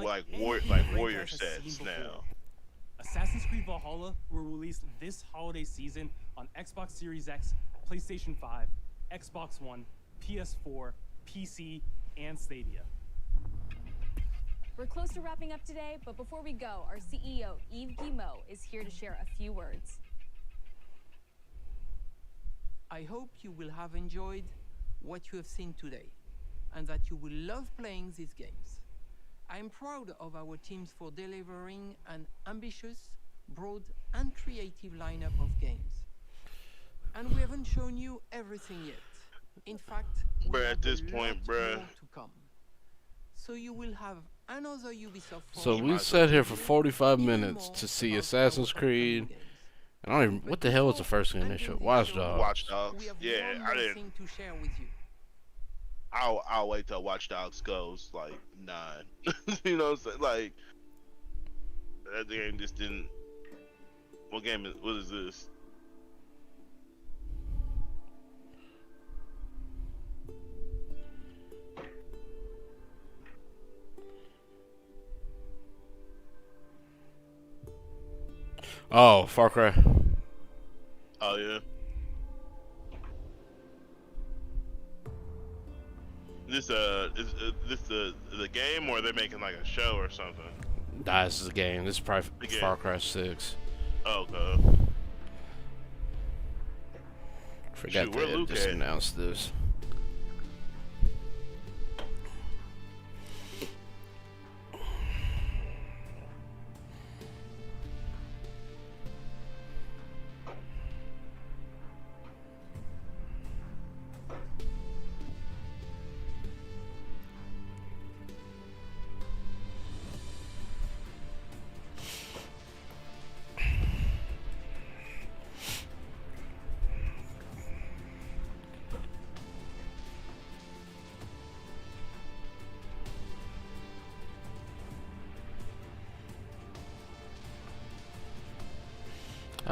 warrior sets now. Assassin's Creed Valhalla will release this holiday season on Xbox Series X, PlayStation 5, Xbox One, PS4, PC, and Stadia. We're close to wrapping up today, but before we go, our CEO, Yves Guillemot, is here to share a few words. I hope you will have enjoyed what you have seen today, and that you will love playing these games. I am proud of our teams for delivering an ambitious, broad, and creative lineup of games. And we haven't shown you everything yet. In fact, we have At this a point, lot bruh. more to come. So you will have another Ubisoft. So we sat here for 45 minutes to see Assassin's Creed. And I don't even, what the hell was the first thing they showed? Watch Dogs. Watch Dogs. Yeah, I didn't. Thing to share with you. I'll wait till Watch Dogs goes like 9. You know what I'm saying? Like that game just didn't. What is this? Oh, Far Cry. Oh yeah. Is this the game, or are they making like a show or something? Nah, this is a game. This is probably Far Cry 6. Oh god. Forgot Shoot, where they Luke just at? announced this.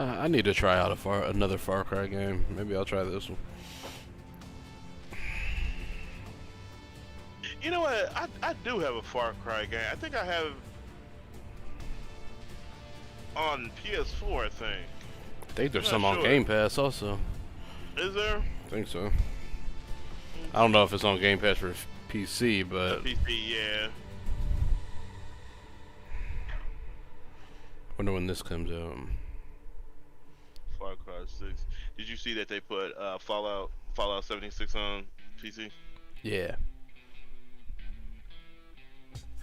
I need to try out another Far Cry game. Maybe I'll try this one. You know what? I do have a Far Cry game. I think I have on PS4. I think. I think there's I'm some not on sure. Game Pass also. Is there? I think so. I don't know if it's on Game Pass for PC, but PC, yeah. wonder when this comes out. Far Cry 6. Did you see that they put Fallout 76 on PC? Yeah.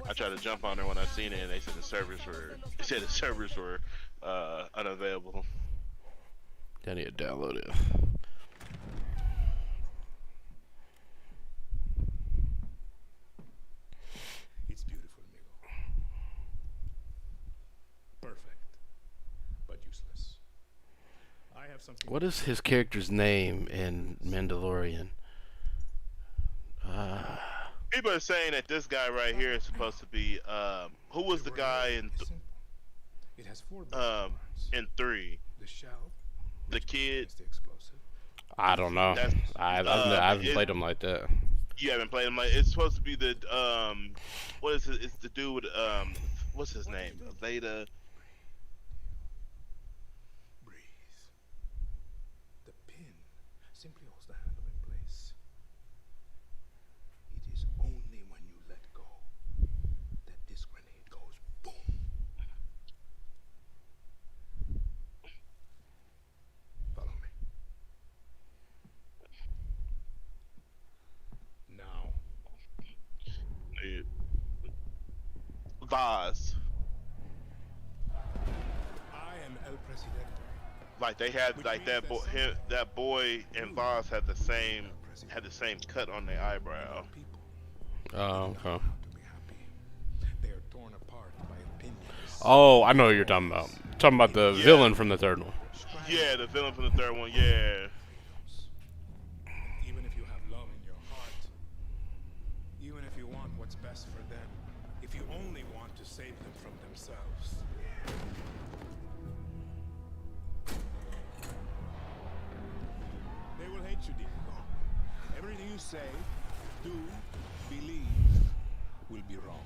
I tried to jump on there when I seen it, and they said the servers were unavailable. I need to download it. It's beautiful, amigo. Perfect, but useless. I have something. What is his character's name in Mandalorian? People are saying that this guy right here is supposed to be who was the guy It has 4 in 3? The shell, The kid. the explosive. I don't know. That's- I haven't played him like that. You haven't played him like it's supposed to be the what is it? It's the dude with what's his name? Veda. Vaz. I am El Presidente. Like they had like that boy and Vaz had the same cut on their eyebrow. Oh, okay. They are torn apart by opinions. Oh, I know what you're talking about. Talking about the villain from the third one. Yeah, the villain from the third one. Yeah. Even if you have love in your heart, even if you want what's best for them, if you only want to save them from themselves. They will hate you, Diego. Everything you say, do, believe, will be wrong.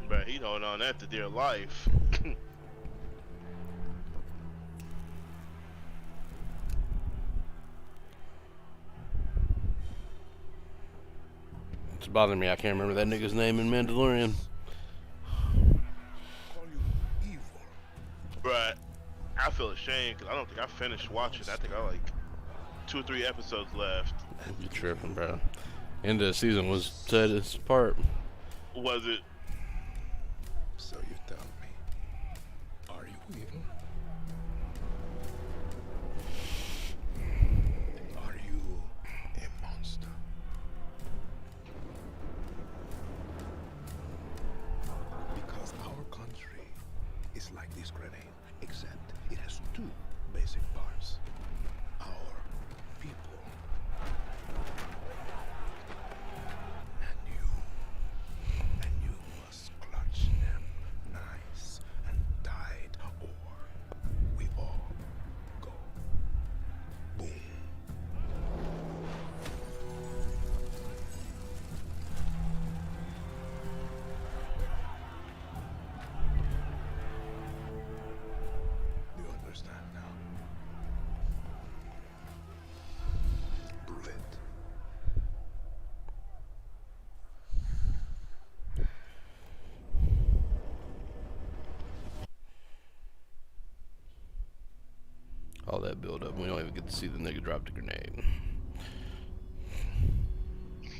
But he holding on that to dear life. It's bothering me. I can't remember that nigga's name in Mandalorian. But I feel ashamed because I don't think I finished watching. I think I like 2 or 3 episodes left. You tripping, bro? End of the season was set as part. Was it? So you tell me, are you evil? Are you a monster? Because our country is like this grenade, except it has 2 basic parts. Our people. And you must clutch them nice and tight, or we all go boom. You understand now? Prove it. All that build up. We don't even get to see the nigga drop the grenade.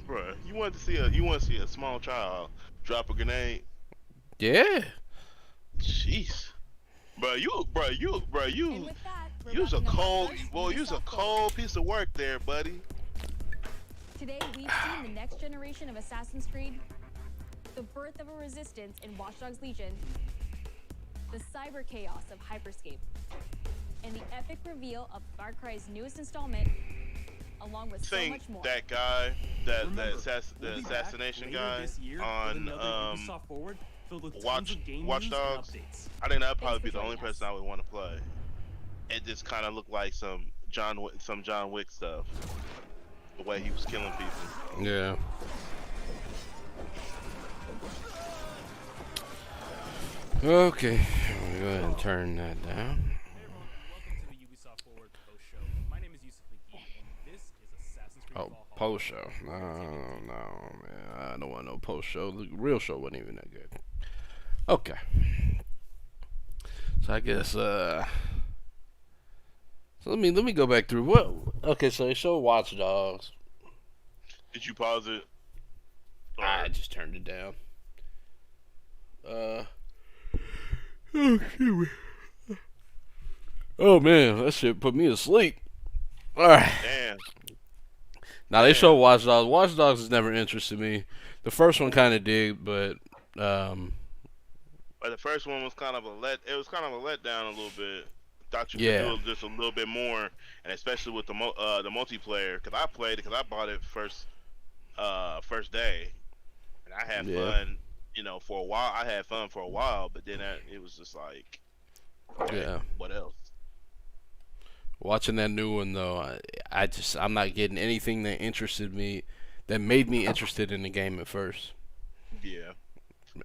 Bruh, you want to see a small child drop a grenade? Yeah. Jeez. You was a cold piece of work there, buddy. Today, we've seen the next generation of Assassin's Creed, the birth of a resistance in Watch Dogs Legion, the cyber chaos of Hyperscape, and the epic reveal of Far Cry's newest installment, along with so much more. That guy, the assassination guy on Watch Dogs, I think that'd probably be the only person I would want to play. It just kind of looked like some John Wick stuff. The way he was killing people. Yeah. Okay, I'm gonna go ahead and turn that down. Oh, post show. No, man. I don't want no post show. The real show wasn't even that good. Okay. So I guess so let me go back through what. Okay, so they showed Watch Dogs. Did you pause it? I just turned it down. Oh man, that shit put me to sleep. Alright. Damn. Now they show Watch Dogs. Watch Dogs has never interested me. The first one kind of did, but the first one was kind of a letdown a little bit. Thought you could do just a little bit more, and especially with the multiplayer. Cause I played it, cause I bought it first day, and I had fun. For a while. I had fun for a while, but then it was just like, okay, what else? Watching that new one though, I'm not getting anything that interested me, that made me interested in the game at first. Yeah.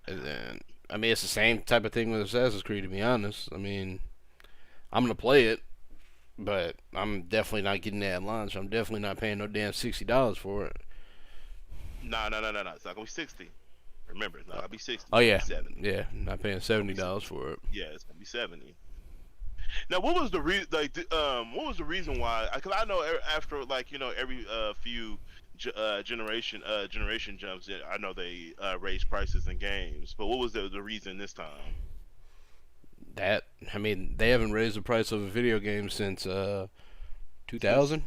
And then, I mean, it's the same type of thing with Assassin's Creed, to be honest. I mean, I'm gonna play it, but I'm definitely not getting that at launch. I'm definitely not paying no damn $60 for it. No. It's not gonna be 60. Remember, it's not gonna be 60. Oh yeah, 70. yeah. Not paying $70 for it. Yeah, it's gonna be 70. Now, what was the reason? What was the reason why? Because I know after every few generation jumps, I know they raise prices in games, but what was the reason this time? That I mean, they haven't raised the price of a video game since 2000.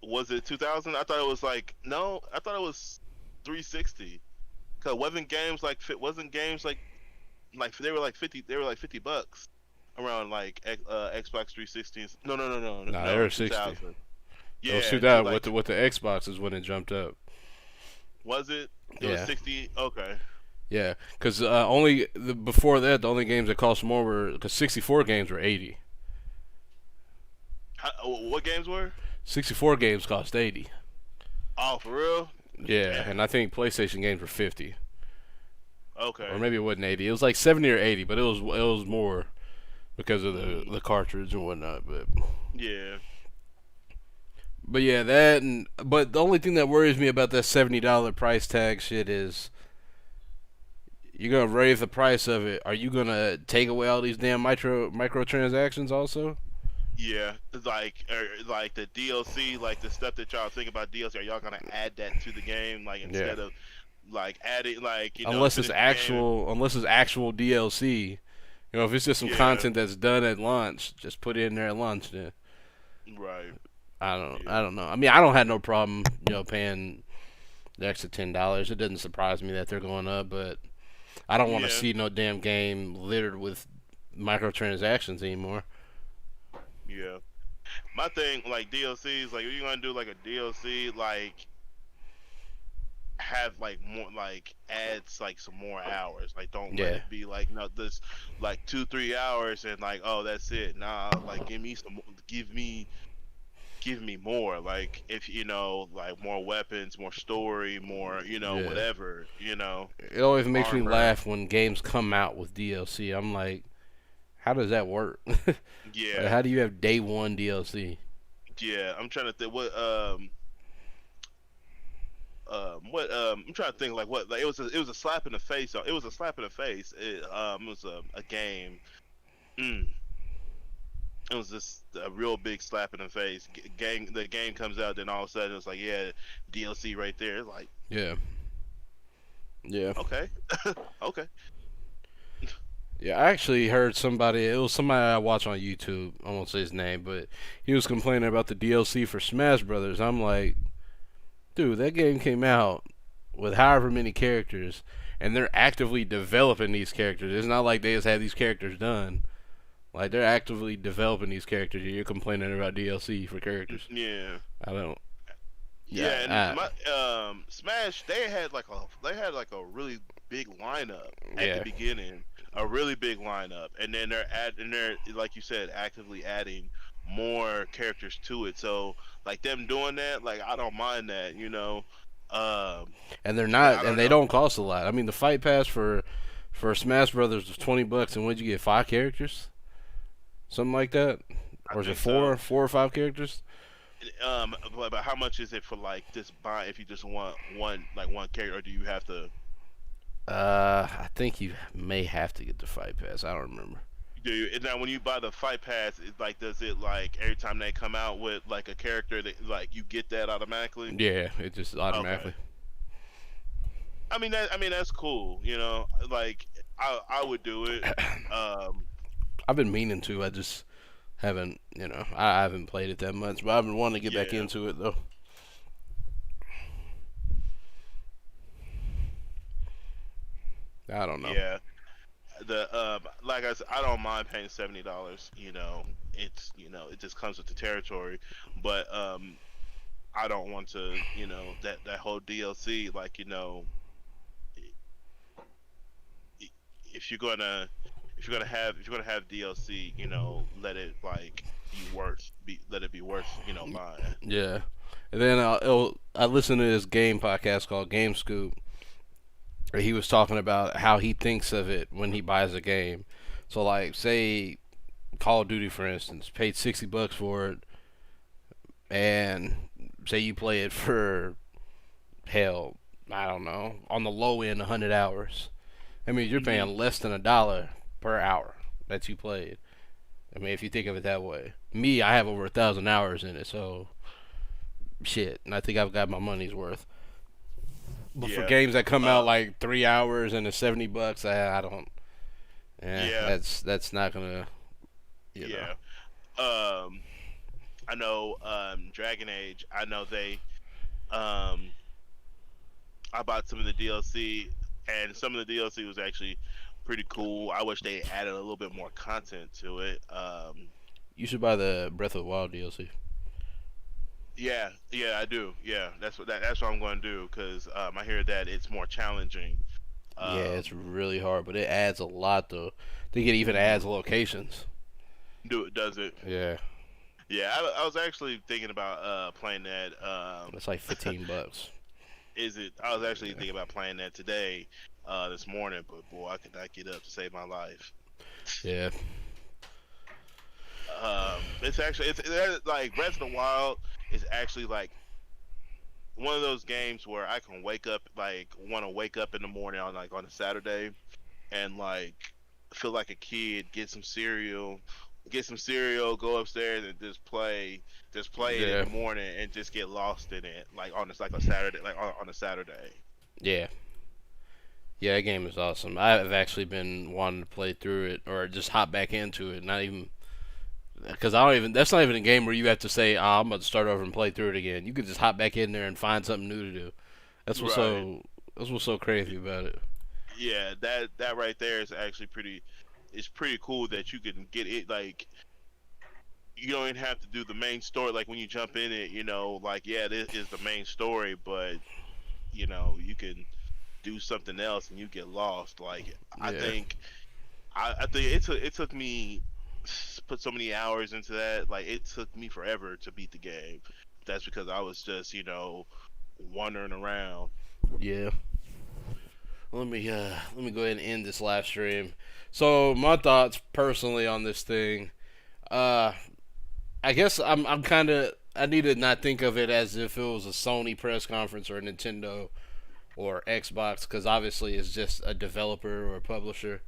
Was it 2000? I thought it was like no. I thought it was 360. Cause wasn't games like they were like 50. They were like $50 around like Xbox 360. No. Nah, they were 60. 2000. Yeah, it was Yeah, 2000 like, with the Xbox is when it jumped up. was it? It Yeah. was 60. Okay. Yeah, because before that, the only games that cost more were because 64 games were 80. What games were? 64 games cost 80. Oh, for real? Yeah, and I think PlayStation games were 50. Okay. Or maybe it wasn't 80. It was like 70 or 80, but it was more because of the cartridge and whatnot. But yeah. But yeah, but the only thing that worries me about that $70 price tag shit is you're gonna raise the price of it. Are you gonna take away all these damn microtransactions also? Yeah, like the DLC, like the stuff that y'all think about DLC. Are y'all gonna add that to the game, like instead of like adding like unless it's actual DLC. You know, if it's just some content that's done at launch, just put it in there at launch then. Right. I don't know. I mean, I don't have no problem, paying the extra $10. It doesn't surprise me that they're going up, but I don't want to see no damn game littered with microtransactions anymore. Yeah. My thing, like DLCs, like if you're gonna do like a DLC, like have like more, like adds like some more hours. Like don't let it be like this like 2-3 hours and like that's it. Nah, like give me more, like if like more weapons, more story, more whatever. It always makes me laugh when games come out with DLC. I'm like, how does that work? Yeah. Like, how do you have day one DLC? Yeah, I'm trying to think I'm trying to think like what, like it was a slap in the face. It was a slap in the face. It was a game. It was just a real big slap in the face. The game comes out, then all of a sudden it's like, DLC right there. It's like, yeah. Okay, okay. Yeah, I actually heard somebody. It was somebody I watch on YouTube. I won't say his name, but he was complaining about the DLC for Smash Brothers. I'm like, dude, that game came out with however many characters, and they're actively developing these characters. It's not like they just had these characters done. Like, they're actively developing these characters, and you're complaining about DLC for characters. Yeah. I don't. Yeah, and Smash, they had like a really big lineup at the beginning, a really big lineup, and then they're like you said, actively adding more characters to it. So like them doing that, like I don't mind that, And they're not, and they don't cost a lot. I mean, the fight pass for Smash Brothers was $20, and what'd you get? 5 characters, something like that, or is it four or 5 characters? But how much is it for like this buy if you just want one character, or do you have to? I think you may have to get the fight pass. I don't remember. Do you? And now when you buy the fight pass, does it like every time they come out with like a character that like you get that automatically? Yeah, it just automatically. Okay. I mean that's cool. Like I would do it. I've been meaning to. I just haven't. I haven't played it that much, but I've been wanting to get back into it though. I don't know. Yeah. Like I said, I don't mind paying $70. It's it just comes with the territory, but I don't want to that whole DLC, like if you're gonna have DLC, let it like let it be worth buying. Yeah, and then I listened to this game podcast called Game Scoop. He was talking about how he thinks of it when he buys a game. So like, say Call of Duty, for instance, paid $60 for it, and say you play it for hell, I don't know, on the low end 100 hours. I mean, you're paying less than $1 per hour that you played. I mean, if you think of it that way. Me, I have over 1,000 hours in it, so shit, and I think I've got my money's worth. But for Yeah. games that come out like 3 hours and it's $70, I don't. Yeah. That's not gonna. You know. I know Dragon Age. I know they. I bought some of the DLC, and some of the DLC was actually pretty cool. I wish they added a little bit more content to it. You should buy the Breath of the Wild DLC. Yeah, I do. Yeah, that's what I'm going to do because I hear that it's more challenging. Yeah, it's really hard, but it adds a lot though. I think it even adds locations. Does it? Yeah. Yeah, I was actually thinking about playing that. It's like $15. Is it? I was actually thinking about playing that today, this morning, but boy, I could not get up to save my life. Yeah. It's actually like Breath of the Wild is actually like one of those games where I can want to wake up in the morning on a Saturday and like feel like a kid, get some cereal, go upstairs and just play it in the morning and just get lost in it on a Saturday, on a Saturday. Yeah. Yeah, that game is awesome. I've actually been wanting to play through it or just hop back into it. Not even because that's not even a game where you have to say, I'm about to start over and play through it again. You can just hop back in there and find something new to do. That's what's so crazy about it. Yeah, that right there is actually pretty cool that you can get it you don't even have to do the main story when you jump in it, this is the main story, but you can do something else and you get lost. I think it took me put so many hours into that. It took me forever to beat the game. That's because I was just wandering around. Yeah. Let me go ahead and end this live stream. So my thoughts personally on this thing, I guess I need to not think of it as if it was a Sony press conference or a Nintendo or Xbox, because obviously it's just a developer or a publisher.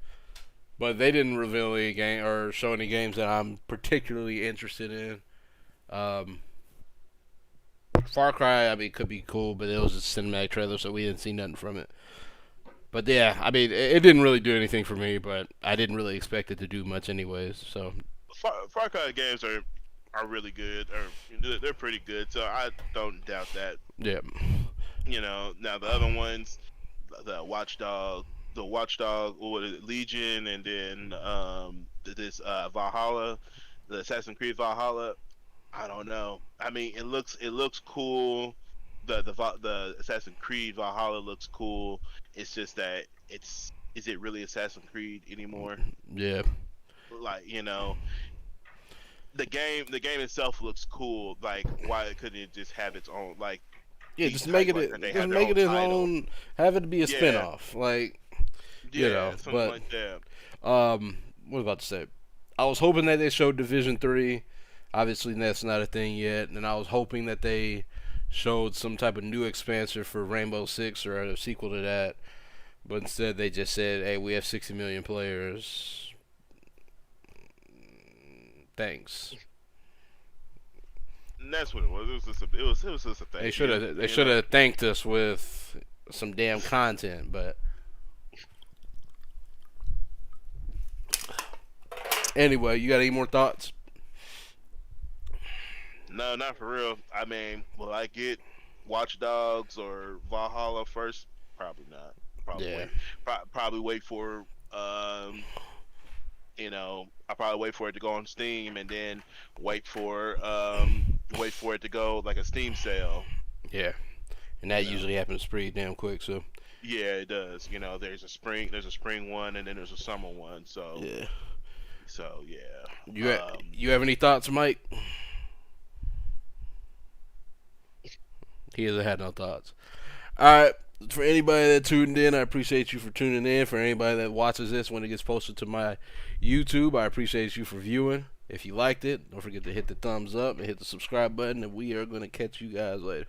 But they didn't reveal any game or show any games that I'm particularly interested in. Far Cry, could be cool, but it was a cinematic trailer, so we didn't see nothing from it. But yeah, it didn't really do anything for me, but I didn't really expect it to do much anyways. So Far Cry games are really good, or they're pretty good, so I don't doubt that. Yeah. Now the other ones, the Watchdog Legion, and then this Valhalla, the Assassin's Creed Valhalla. I don't know. It looks cool. The Assassin's Creed Valhalla looks cool. It's just that is it really Assassin's Creed anymore? Yeah. The game itself looks cool. Why couldn't it just have its own Yeah, just make it its own. Have it be a spinoff, something but like that. What was I about to say? I was hoping that they showed Division 3. Obviously, that's not a thing yet, and I was hoping that they showed some type of new expansion for Rainbow Six or a sequel to that. But instead, they just said, "Hey, we have 60 million players. Thanks." And that's what it was. It was just a thing. They should have thanked us with some damn content, but anyway, you got any more thoughts? No, not for real. Will I get Watch Dogs or Valhalla first? Probably not. Probably wait for I'll probably wait for it to go on Steam and then wait for it to go like a Steam sale. Yeah, and that usually happens pretty damn quick. So yeah, it does. There's a spring one and then there's a summer one. So yeah. So yeah. You have any thoughts, Mike? He hasn't had no thoughts. All right. For anybody that tuned in, I appreciate you for tuning in. For anybody that watches this when it gets posted to my YouTube, I appreciate you for viewing. If you liked it, don't forget to hit the thumbs up and hit the subscribe button, and we are going to catch you guys later.